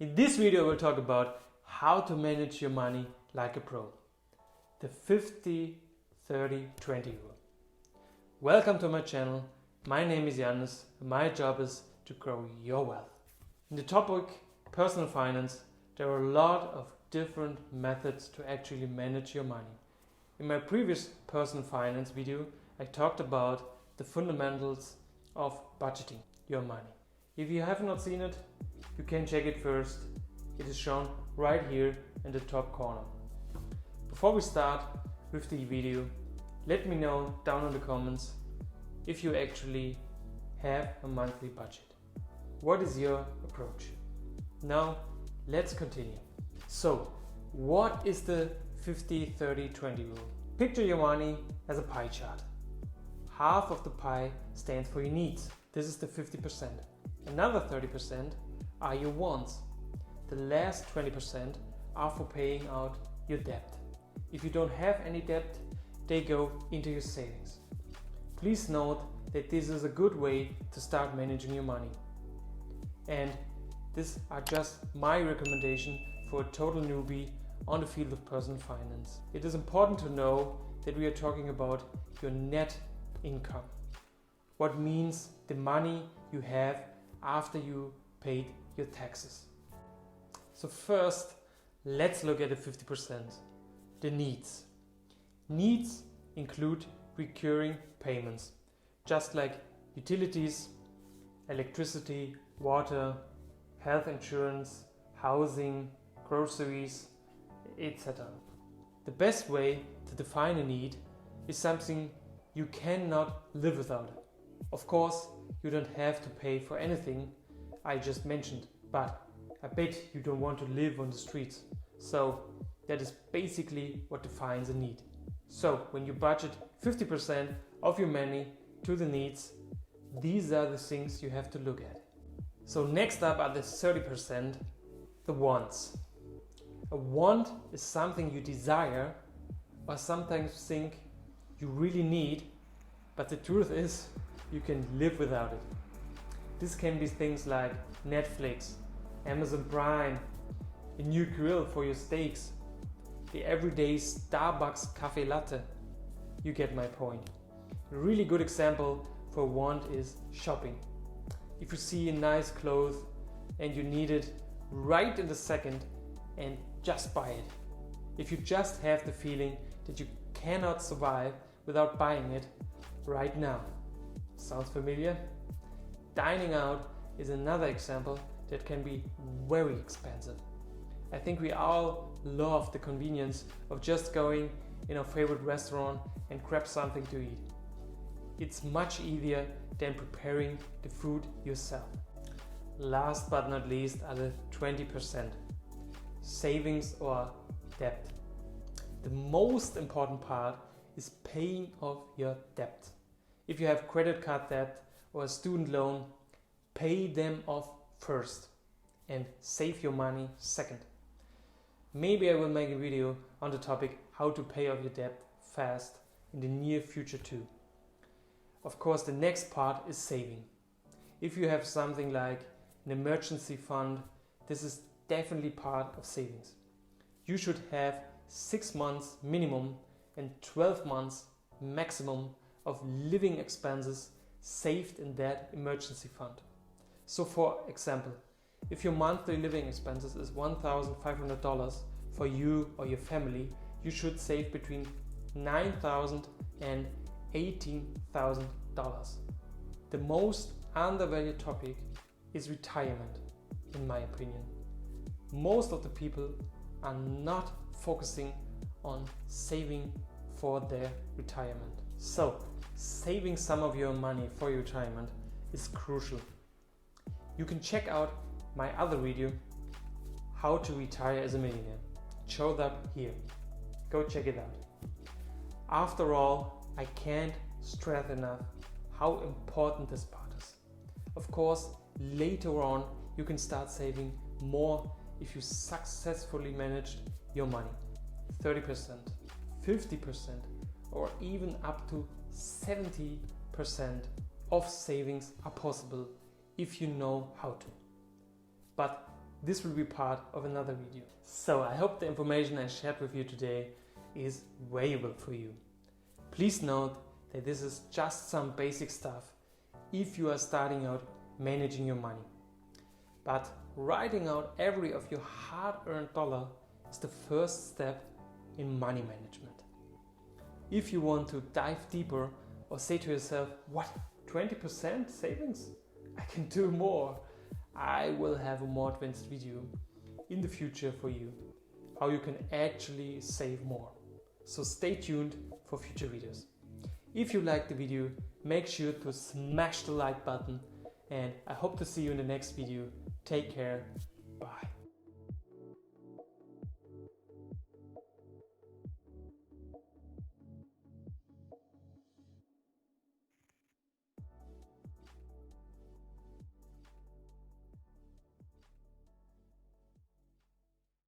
In this video, we'll talk about how to manage your money like a pro. The 50-30-20 rule. Welcome to my channel. My name is Janus and my job is to grow your wealth. In the topic personal finance, there are a lot of different methods to actually manage your money. In my previous personal finance video, I talked about the fundamentals of budgeting your money. If you have not seen it, you can check it first. It is shown right here in the top corner. Before we start with the video, let me know down in the comments if you actually have a monthly budget. What is your approach? Now, let's continue. So, what is the 50-30-20 rule? Picture your money as a pie chart. Half of the pie stands for your needs. This is the 50%. Another 30% are your wants. The last 20% are for paying out your debt. If you don't have any debt, they go into your savings. Please note that this is a good way to start managing your money. And these are just my recommendation for a total newbie on the field of personal finance. It is important to know that we are talking about your net income. What means the money you have after you paid your taxes. So first, let's look at the 50%, the needs. Needs include recurring payments, just like utilities, electricity, water, health insurance, housing, groceries, etc. The best way to define a need is something you cannot live without. Of course, you don't have to pay for anything I just mentioned, but I bet you don't want to live on the streets. So that is basically what defines a need. So when you budget 50% of your money to the needs, these are the things you have to look at. So next up are the 30%, the wants. A want is something you desire or sometimes think you really need, but the truth is you can live without it. This can be things like Netflix, Amazon Prime, a new grill for your steaks, the everyday Starbucks cafe latte. You get my point. A really good example for want is shopping. If you see a nice clothes and you need it right in the second and just buy it. If you just have the feeling that you cannot survive without buying it right now. Sounds familiar? Dining out is another example that can be very expensive. I think we all love the convenience of just going in our favorite restaurant and grab something to eat. It's much easier than preparing the food yourself. Last but not least are the 20%, savings or debt. The most important part is paying off your debt. If you have credit card debt or a student loan, pay them off first and save your money second. Maybe I will make a video on the topic how to pay off your debt fast in the near future too. Of course, the next part is saving. If you have something like an emergency fund, this is definitely part of savings. You should have 6 months minimum and 12 months maximum of living expenses saved in that emergency fund. So for example, if your monthly living expenses is $1,500 for you or your family, you should save between $9,000 and $18,000. The most undervalued topic is retirement, in my opinion. Most of the people are not focusing on saving for their retirement. So, saving some of your money for your retirement is crucial. You can check out my other video, How to Retire as a Millionaire. It shows up here. Go check it out. After all, I can't stress enough how important this part is. Of course, later on you can start saving more if you successfully managed your money. 30%, 50%, or even up to 70% of savings are possible if you know how to. But this will be part of another video. So I hope the information I shared with you today is valuable for you. Please note that this is just some basic stuff if you are starting out managing your money. But writing out every of your hard-earned dollar is the first step in money management. If you want to dive deeper or say to yourself, what, 20% savings? I can do more. I will have a more advanced video in the future for you, how you can actually save more. So stay tuned for future videos. If you liked the video, make sure to smash the like button, and I hope to see you in the next video. Take care. Bye.